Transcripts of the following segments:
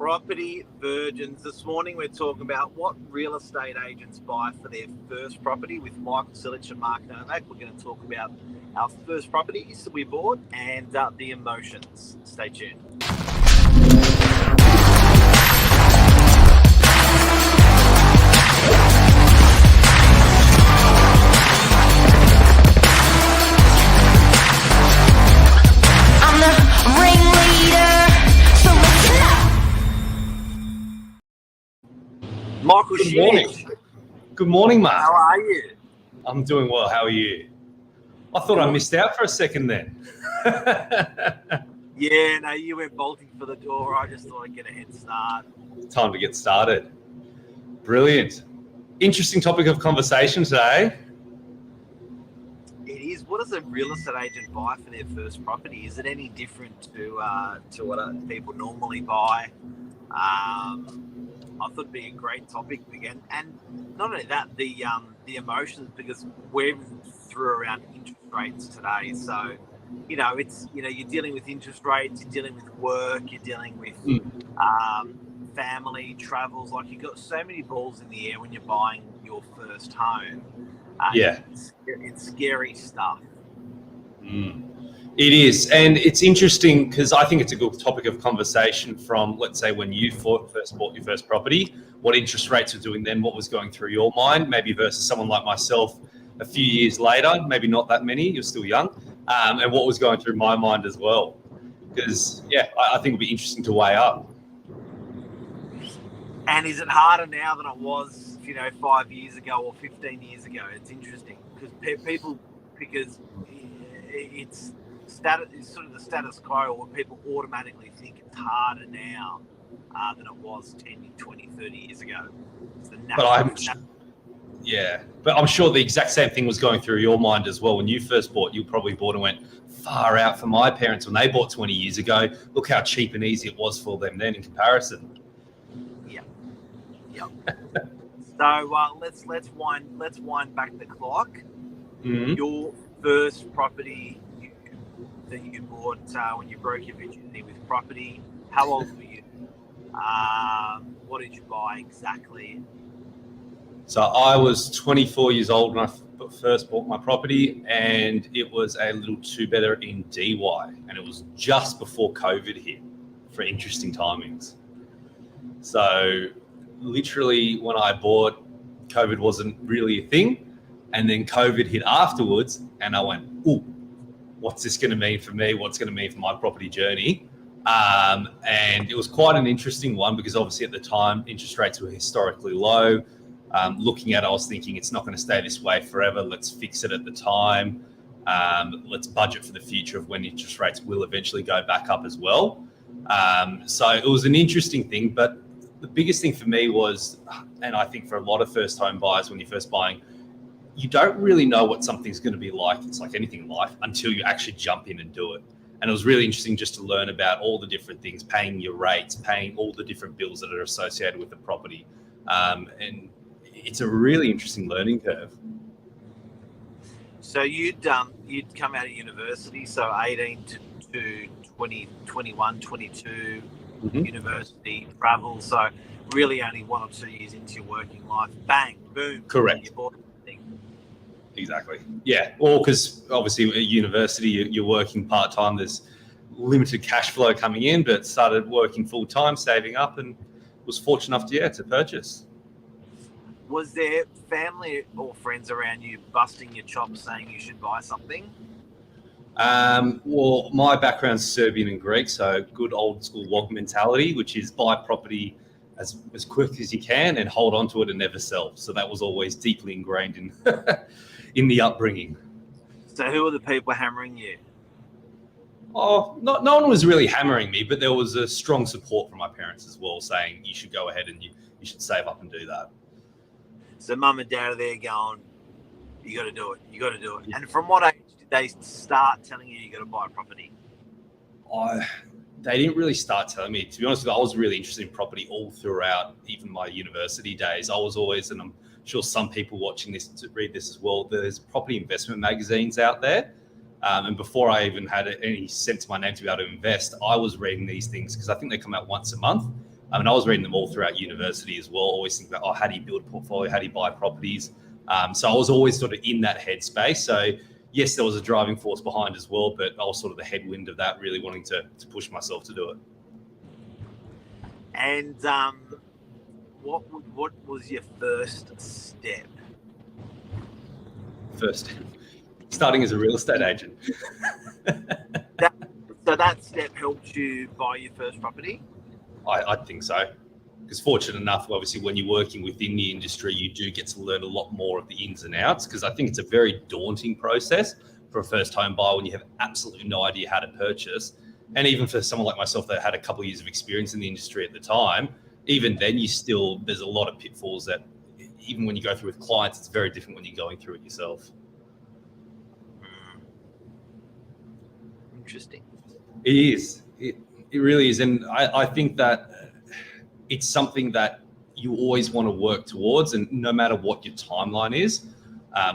Property virgins. This morning we're talking about what real estate agents buy for their first property with Michael SILJIC and Mark Novak. We're going to talk about our first properties that we bought and the emotions. Stay tuned. I'm the ringleader, so listen up. Michael, Good morning. Good morning, Mark. How are you? I'm doing well. How are you? I thought I missed out for a second then. Yeah, no, you went bolting for the door. I just thought I'd get a head start. Time to get started. Brilliant. Interesting topic of conversation today. It is. What does a real estate agent buy for their first property? Is it any different to what people normally buy? I thought it'd be a great topic again, and not only that, the emotions, because we're through around interest rates today. So, it's you're dealing with interest rates, you're dealing with work, you're dealing with family travels. Like, you've got so many balls in the air when you're buying your first home. It's scary stuff. It is, and it's interesting because I think it's a good topic of conversation from, let's say, when you first bought your first property, what interest rates were doing then, what was going through your mind, maybe versus someone like myself a few years later, maybe not that many, you're still young, and what was going through my mind as well. Because, I think it'd be interesting to weigh up. And is it harder now than it was, 5 years ago or 15 years ago? It's interesting because it's sort of the status quo, or people automatically think it's harder now than it was 10, 20, 30 years ago. But I'm sure the exact same thing was going through your mind as well. When you first bought, you probably bought and went, far out for my parents when they bought 20 years ago. Look how cheap and easy it was for them then in comparison. Yeah. So let's wind back the clock. Mm-hmm. Your first property that you bought when you broke your virginity with property, how old were you? What did you buy exactly? So I was 24 years old when I first bought my property, and it was a little two-bedder in DY, and it was just before COVID hit, for interesting timings. So literally when I bought, COVID wasn't really a thing, and then COVID hit afterwards, and I went, ooh, what's this going to mean for me? What's going to mean for my property journey? And it was quite an interesting one because obviously at the time, interest rates were historically low. Looking at it, I was thinking it's not going to stay this way forever. Let's fix it at the time. Let's budget for the future of when interest rates will eventually go back up as well. So it was an interesting thing, but the biggest thing for me was, and I think for a lot of first home buyers when you're first buying, you don't really know what something's going to be like. It's like anything in life until you actually jump in and do it. And it was really interesting just to learn about all the different things, paying your rates, paying all the different bills that are associated with the property. And it's a really interesting learning curve. So you'd come out of university, so 18 to 20, 21, 22, university, travel. So really only 1 or 2 years into your working life, bang, boom. Correct. You bought everything. Exactly. Yeah. Well, because obviously at university, you're working part-time. There's limited cash flow coming in, but started working full-time, saving up, and was fortunate enough to purchase. Was there family or friends around you busting your chops saying you should buy something? Well, my background's Serbian and Greek, so good old school WOG mentality, which is buy property as quick as you can and hold on to it and never sell. So that was always deeply ingrained in in the upbringing. So who were the people hammering you? Oh, no one was really hammering me, but there was a strong support from my parents as well, saying you should go ahead and you should save up and do that. So mum and dad are there going, you got to do it. You got to do it. And from what age did they start telling you got to buy a property? They didn't really start telling me. To be honest with you, I was really interested in property all throughout, even my university days. I was always, and I'm sure some people watching this to read this as well, there's property investment magazines out there. And before I even had any cent to my name to be able to invest, I was reading these things because I think they come out once a month. I mean, I was reading them all throughout university as well. Always think that, oh, how do you build a portfolio? How do you buy properties? So I was always sort of in that headspace. So yes, there was a driving force behind as well, but I was sort of the headwind of that, really wanting to push myself to do it. And what was your first step? First, starting as a real estate agent. So that step helped you buy your first property? I think so. Because fortunate enough, obviously, when you're working within the industry, you do get to learn a lot more of the ins and outs, because I think it's a very daunting process for a first home buyer when you have absolutely no idea how to purchase. And even for someone like myself that had a couple of years of experience in the industry at the time, even then there's a lot of pitfalls that even when you go through with clients, it's very different when you're going through it yourself. Interesting. It is. It really is. And I think that it's something that you always want to work towards, and no matter what your timeline is,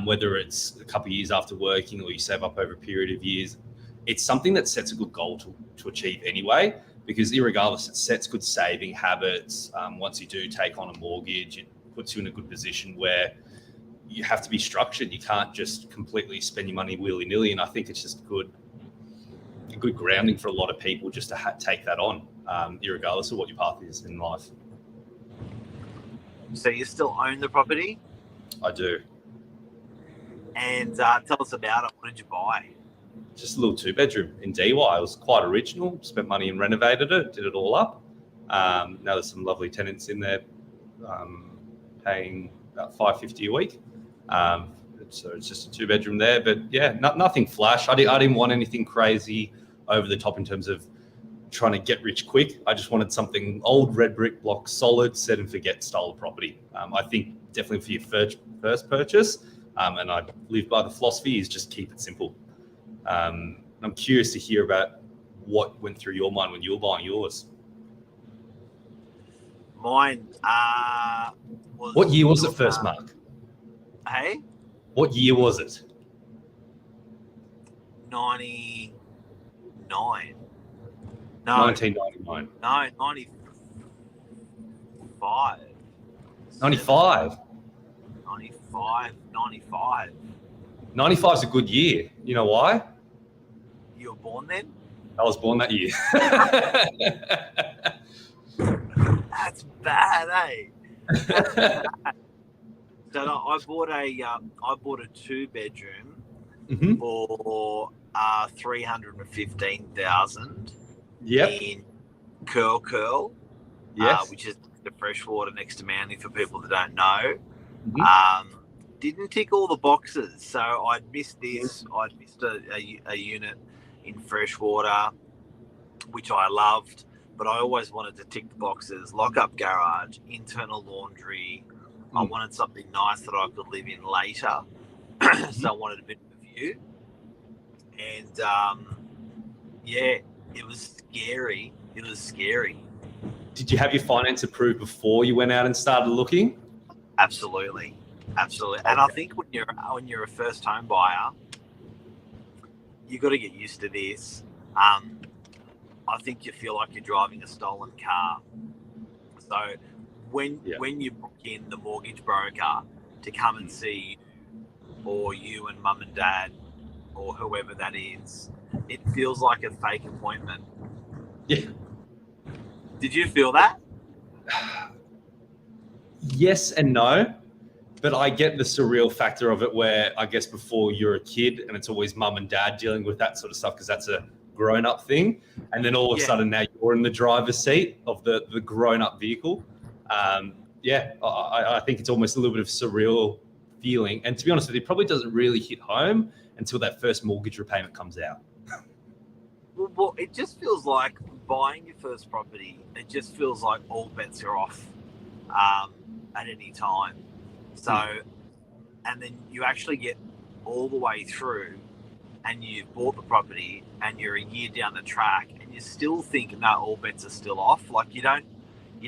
whether it's a couple of years after working or you save up over a period of years, it's something that sets a good goal to achieve anyway, because irregardless, it sets good saving habits. Once you do take on a mortgage, it puts you in a good position where you have to be structured. You can't just completely spend your money willy-nilly. And I think it's just a good grounding for a lot of people just to take that on, irregardless of what your path is in life. So you still own the property? I do. And tell us about it. What did you buy? Just a little 2-bedroom in DY. It was quite original. Spent money and renovated it, did it all up. Now there's some lovely tenants in there, paying about $550 a week. So it's just a 2-bedroom there. But yeah, nothing flash. I didn't want anything crazy over the top in terms of trying to get rich quick. I just wanted something old, red brick block, solid, set and forget style of property. I think definitely for your first purchase, and I live by the philosophy, is just keep it simple. I'm curious to hear about what went through your mind when you were buying yours. Mine was... What year was it first, Mark? Hey? What year was it? 99. No. 1999. No, 95. 95? 95. 95 is a good year. You know why? You were born then? I was born that year. That's bad, eh? That's bad. So I bought a 2-bedroom for $315,000. Yep. In Curl, yes. Which is the freshwater next to Manly for people that don't know. Didn't tick all the boxes, so I'd missed this. I'd missed a unit in freshwater, which I loved, but I always wanted to tick the boxes: lock-up garage, internal laundry. I wanted something nice that I could live in later, so I wanted a bit of a view. And yeah, it was scary. Did you have your finance approved before you went out and started looking? Absolutely. Okay. And I think when you're a first home buyer, you got to get used to this. I think you feel like you're driving a stolen car. So when you book in the mortgage broker to come and see you, or you and mum and dad, or whoever that is, it feels like a fake appointment. Yeah. Did you feel that? Yes and no, but I get the surreal factor of it where I guess before you're a kid and it's always mum and dad dealing with that sort of stuff because that's a grown-up thing. And then all of a sudden now you're in the driver's seat of the grown-up vehicle. I think it's almost a little bit of surreal feeling. And to be honest with you, it probably doesn't really hit home until that first mortgage repayment comes out. Well, it just feels like buying your first property, it just feels like all bets are off at any time. So, and then you actually get all the way through and you've bought the property and you're a year down the track and you still think, no, all bets are still off. Like you don't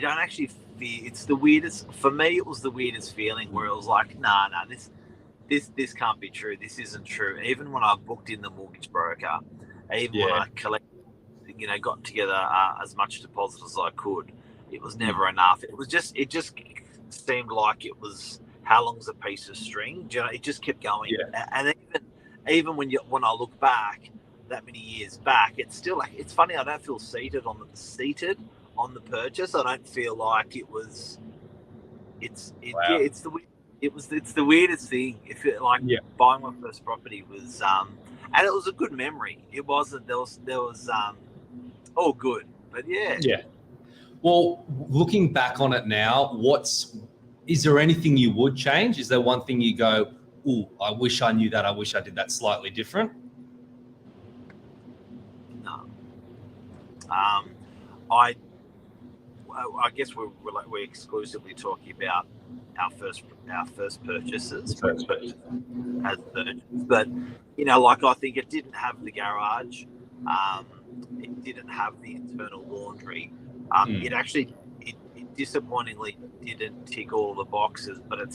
actually feel, it's the weirdest, for me, it was the weirdest feeling where it was like, nah, this can't be true. This isn't true. Even when I booked in the mortgage broker, when I collected, got together as much deposit as I could, It was never enough. It just seemed like it was, how long's a piece of string? Do you know, it just kept going. Yeah. And even when I look back that many years back, it's still like, it's funny. I don't feel seated on the purchase. I don't feel like it was. Wow. Yeah, it's the weirdest thing. If it, like, buying my first property was and it was a good memory. It wasn't, there was all good, but yeah. Well, looking back on it now, is there anything you would change? Is there one thing you go, "Ooh, I wish I knew that. I wish I did that slightly different"? No. I guess we're exclusively talking about our first purchases. But you know, like, I think it didn't have the garage. It didn't have the internal laundry. It actually, it disappointingly didn't tick all the boxes, but it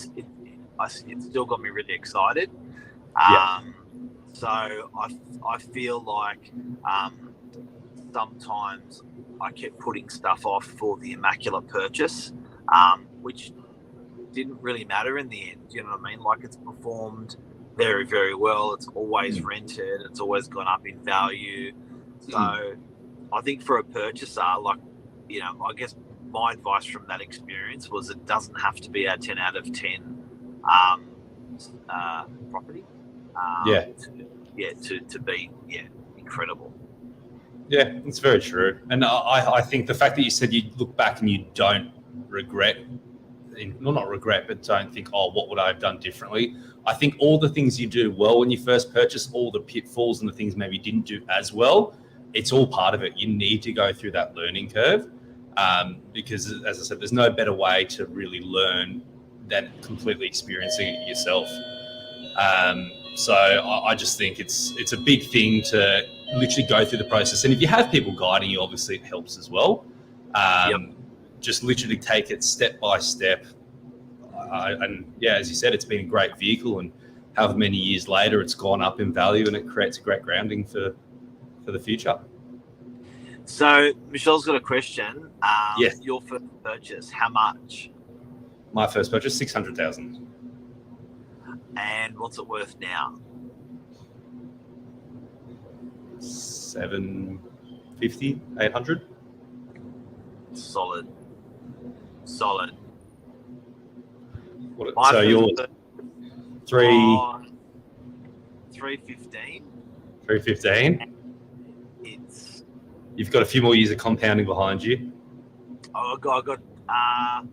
still got me really excited. So I feel like sometimes I kept putting stuff off for the immaculate purchase, which didn't really matter in the end. You know what I mean? Like, it's performed very, very well. It's always rented. It's always gone up in value. So I think for a purchaser, like, you know, I guess my advice from that experience was it doesn't have to be a 10 out of 10 property. To be incredible. Yeah, it's very true. And I think the fact that you said you look back and you don't regret, well, not regret, but don't think, oh, what would I have done differently? I think all the things you do well when you first purchase, all the pitfalls and the things maybe you didn't do as well, it's all part of it. You need to go through that learning curve because, as I said, there's no better way to really learn than completely experiencing it yourself. So I just think it's a big thing to literally go through the process. And if you have people guiding you, obviously it helps as well. Just literally take it step by step. And yeah, as you said, it's been a great vehicle, and however many years later, it's gone up in value, and it creates a great grounding for the future. So Michelle's got a question. Yes. Your first purchase, how much? My first purchase, 600,000. And what's it worth now? 750, 800. Solid. So yours, 315. 315. You've got a few more years of compounding behind you. Oh, I got how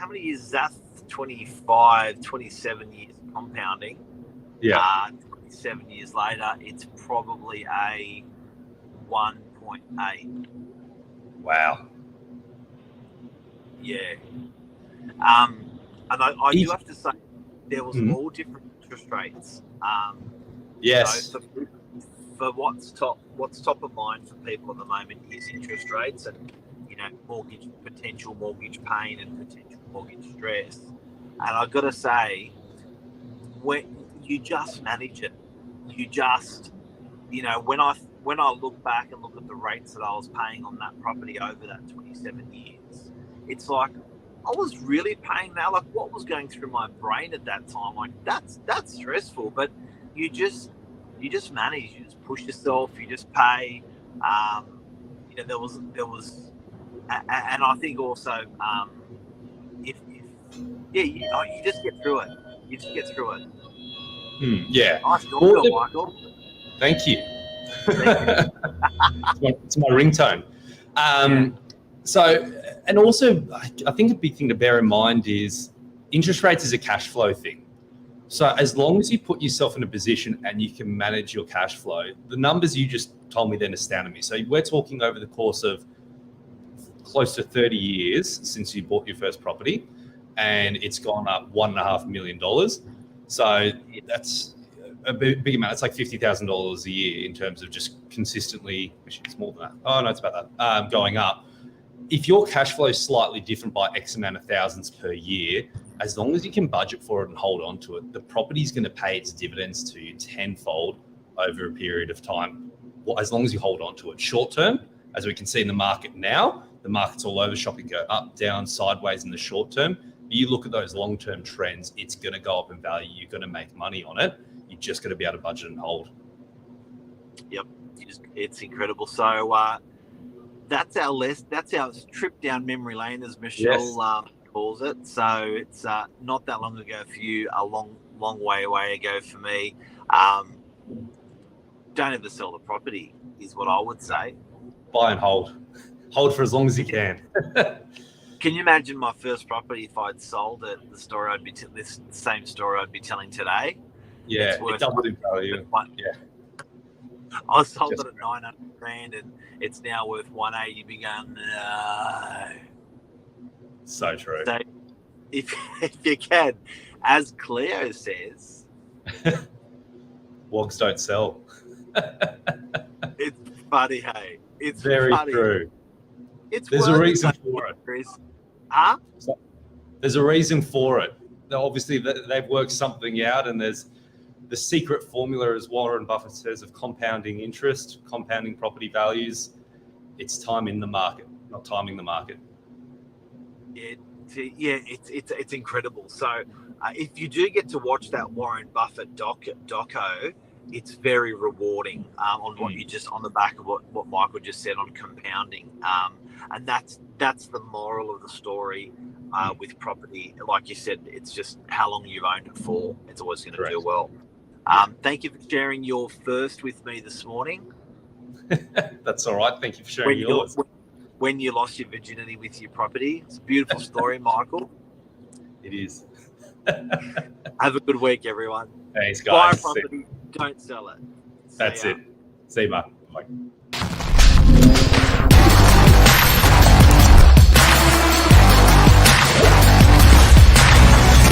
many years is that? 25, 27 years compounding. 27 years later, it's probably a 1.8. Wow. Yeah. And I do have to say, there was all different interest rates. Yes. So for what's top of mind for people at the moment is interest rates and, you know, potential mortgage pain and potential mortgage stress. And I've got to say, when you just manage it, you just, you know, when I look back and look at the rates that I was paying on that property over that 27 years, it's like, I was really paying that. Like, what was going through my brain at that time? Like, that's stressful, but you just manage, you just push yourself, you just pay. You know, there was, and I think also, you just get through it. You just get through it. Yeah. Nice job, Michael. Thank you. It's my ringtone. So, and also, I think a big thing to bear in mind is interest rates is a cash flow thing. So as long as you put yourself in a position and you can manage your cash flow, the numbers you just told me then astounded me. So we're talking over the course of close to 30 years since you bought your first property, and it's gone up $1.5 million. So that's a big amount. It's like $50,000 a year in terms of just consistently, actually it's more than that. Oh no, it's about that, going up. If your cash flow is slightly different by X amount of thousands per year, as long as you can budget for it and hold on to it, the property is going to pay its dividends to you tenfold over a period of time. Well, as long as you hold on to it. Short term, as we can see in the market now, the market's all over shop. It go up, down, sideways in the short term. But you look at those long-term trends, it's going to go up in value. You're going to make money on it. You're just going to be able to budget and hold. Yep, it's incredible. So that's our list. That's our trip down memory lane, as Michelle calls it. So it's not that long ago for you, a long way ago for me. Don't ever sell the property is what I would say. Buy and hold. Hold for as long as you can. Can you imagine my first property if I'd sold it? The story I'd be this same story I'd be telling today. Yeah, it doubled in value. I sold it at 900 grand and it's now worth 180. Be going, no. So true. So if you can, as Cleo says, wogs don't sell. It's funny, hey. It's very funny. True. There's a reason for it. Huh? There's a reason for it. Obviously, they've worked something out, and there's the secret formula, as Warren Buffett says, of compounding interest, compounding property values. It's time in the market, not timing the market. It's incredible. So if you do get to watch that Warren Buffett doco, it's very rewarding on what you just on the back of what Michael just said on compounding, and that's the moral of the story with property. Like you said, it's just how long you've owned it for. It's always going to do well. Thank you for sharing your first with me this morning. That's all right. Thank you for sharing yours. When you lost your virginity with your property. It's a beautiful story, Michael. It is. Have a good week, everyone. Thanks, guys. Buy a property, don't sell it. That's it. See you, mate. Bye.